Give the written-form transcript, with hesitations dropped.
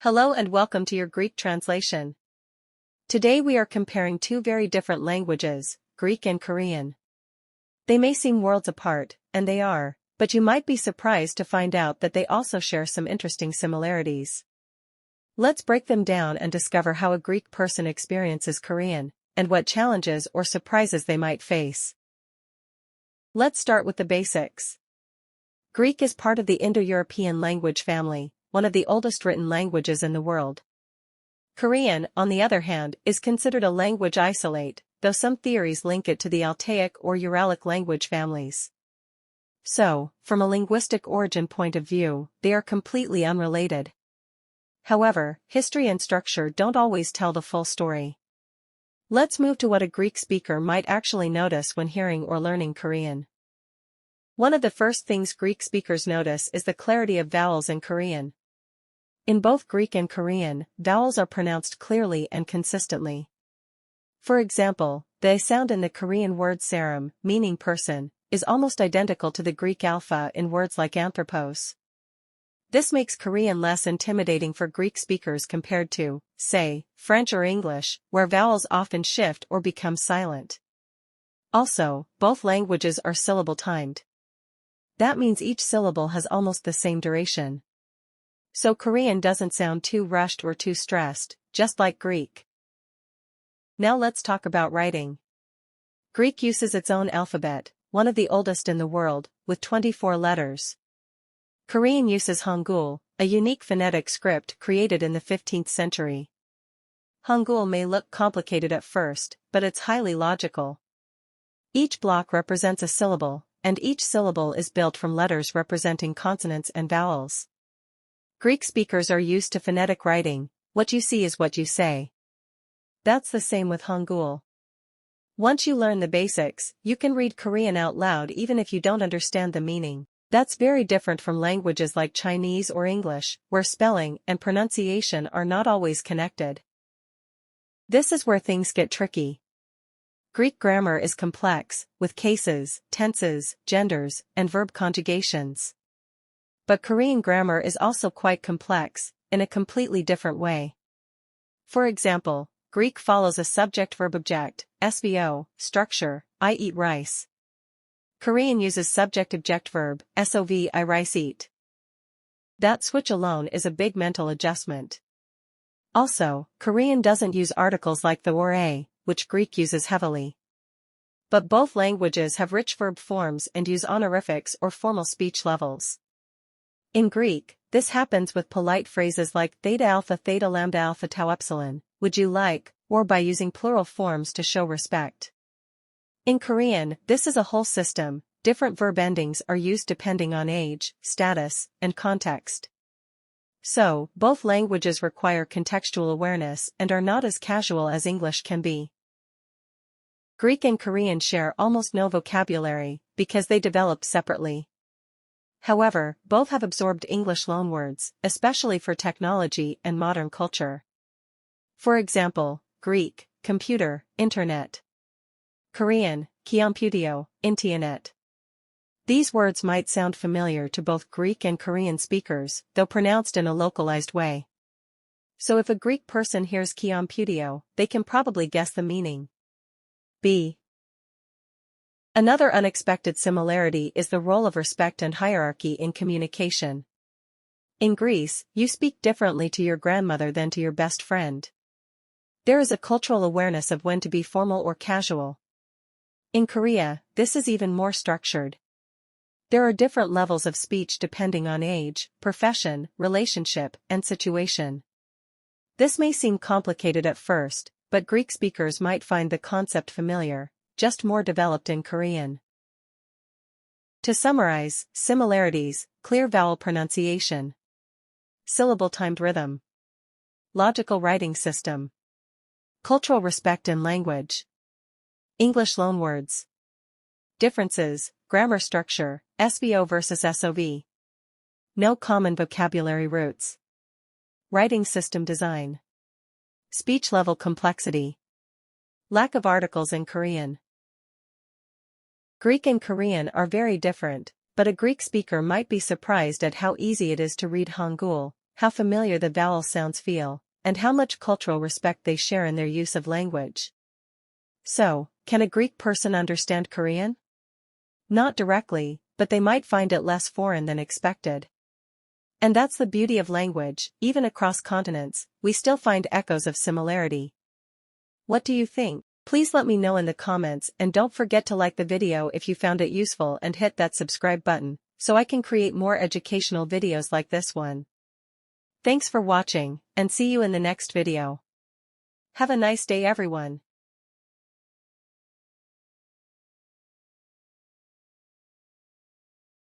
Hello and welcome to your Greek translation. Today we are comparing two very different languages, Greek and Korean. They may seem worlds apart, and they are, but you might be surprised to find out that they also share some interesting similarities. Let's break them down and discover how a Greek person experiences Korean, and what challenges or surprises they might face. Let's start with the basics. Greek is part of the Indo-European language family, one of the oldest written languages in the world. Korean, on the other hand, is considered a language isolate, though some theories link it to the Altaic or Uralic language families. So, from a linguistic origin point of view, they are completely unrelated. However, history and structure don't always tell the full story. Let's move to what a Greek speaker might actually notice when hearing or learning Korean. One of the first things Greek speakers notice is the clarity of vowels in Korean. In both Greek and Korean, vowels are pronounced clearly and consistently. For example, the sound in the Korean word saram, meaning person, is almost identical to the Greek alpha in words like anthropos. This makes Korean less intimidating for Greek speakers compared to, say, French or English, where vowels often shift or become silent. Also, both languages are syllable-timed. That means each syllable has almost the same duration. So Korean doesn't sound too rushed or too stressed, just like Greek. Now let's talk about writing. Greek uses its own alphabet, one of the oldest in the world, with 24 letters. Korean uses Hangul, a unique phonetic script created in the 15th century. Hangul may look complicated at first, but it's highly logical. Each block represents a syllable, and each syllable is built from letters representing consonants and vowels. Greek speakers are used to phonetic writing, what you see is what you say. That's the same with Hangul. Once you learn the basics, you can read Korean out loud even if you don't understand the meaning. That's very different from languages like Chinese or English, where spelling and pronunciation are not always connected. This is where things get tricky. Greek grammar is complex, with cases, tenses, genders, and verb conjugations. But Korean grammar is also quite complex, in a completely different way. For example, Greek follows a subject-verb-object, SVO, structure, I eat rice. Korean uses subject-object-verb, SOV, I rice eat. That switch alone is a big mental adjustment. Also, Korean doesn't use articles like the or a, which Greek uses heavily. But both languages have rich verb forms and use honorifics or formal speech levels. In Greek, this happens with polite phrases like theta alpha theta lambda alpha tau epsilon, would you like, or by using plural forms to show respect. In Korean, this is a whole system, different verb endings are used depending on age, status, and context. So, both languages require contextual awareness and are not as casual as English can be. Greek and Korean share almost no vocabulary, because they developed separately. However, both have absorbed English loanwords, especially for technology and modern culture. For example, Greek, computer, internet. Korean, kiompudio, internet. These words might sound familiar to both Greek and Korean speakers, though pronounced in a localized way. So if a Greek person hears kiompudio, they can probably guess the meaning. B. Another unexpected similarity is the role of respect and hierarchy in communication. In Greece, you speak differently to your grandmother than to your best friend. There is a cultural awareness of when to be formal or casual. In Korea, this is even more structured. There are different levels of speech depending on age, profession, relationship, and situation. This may seem complicated at first, but Greek speakers might find the concept familiar, just more developed in Korean. To summarize, similarities, clear vowel pronunciation, syllable-timed rhythm, logical writing system, cultural respect in language, English loanwords. Differences, grammar structure, SVO versus SOV. No common vocabulary roots. Writing system design. Speech level complexity. Lack of articles in Korean. Greek and Korean are very different, but a Greek speaker might be surprised at how easy it is to read Hangul, how familiar the vowel sounds feel, and how much cultural respect they share in their use of language. So, can a Greek person understand Korean? Not directly, but they might find it less foreign than expected. And that's the beauty of language, even across continents, we still find echoes of similarity. What do you think? Please let me know in the comments, and don't forget to like the video if you found it useful and hit that subscribe button, so I can create more educational videos like this one. Thanks for watching, and see you in the next video. Have a nice day everyone.